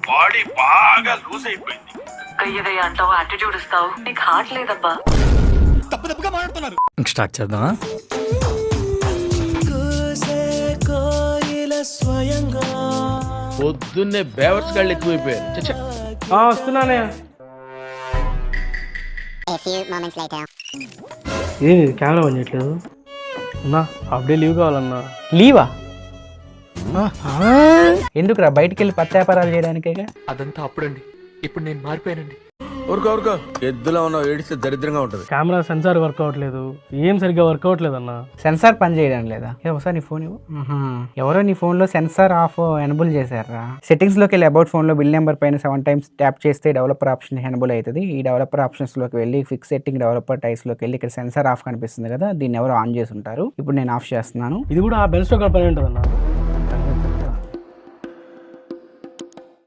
Body బాగా loose అయిపోయింది. కయ్యదయ్య అంటావు, యాటిట్యూడ్ ఇస్తావు, నీకు హార్ట్ లేదబ్బా. తప్పు తప్పుగా మాట్లాడుతున్నారు. స్టార్ట్ చేద్దామా? పొద్దున్నే బేవర్స్ గాళ్ళు ఎక్కువైపోయారు. వస్తున్నానే. ఏది కెమెరా పని చేయట్లేదు అన్నా? హాఫ్ డే లీవ్ కావాలన్నా. లీవా? ఎందుకురా? బయటికి వెళ్ళి పత్త వ్యాపారాలు చేయడానికే. అదంతా అప్పుడండి, ఇప్పుడు నేను మారిపోయానండి. ఊరుకో ఎద్దులో ఉన్నావు, ఏడిస్తే దరిద్రంగా ఉంటది. కెమెరా సెన్సార్ వర్క్ అవ్వట్లేదు, ఏం సరిగ్గా వర్క్ అవ్వట్లేదు అన్నా. సెన్సార్ పని చేయడం లేదా? ఒకసారి నీ ఫోన్ ఇవ్వు. ఎవరో నీ ఫోన్ లో సెన్సార్ ఆఫ్ ఎనబుల్ చేశారా? సెట్టింగ్స్ లోకి వెళ్ళి అబౌట్ ఫోన్ లో బిల్ నెంబర్ పైన 7 times ట్యాప్ చేస్తే డెవలపర్ ఆప్షన్ ఎనబుల్ అవుతుంది. ఈ డెవలపర్ ఆప్షన్స్ లోకి వెళ్ళి ఫిక్స్ సెట్టింగ్ డెవలపర్ టైప్స్ లోకి వెళ్ళి ఇక్కడ సెన్సార్ ఆఫ్ కనిపిస్తుంది కదా, దీన్ని ఎవరు ఆన్ చేసి ఉంటారు. ఇప్పుడు నేను ఆఫ్ చేస్తున్నాను. ఇది కూడా ఆ బెల్ స్టాక్ పని ఉంటుంది అన్న.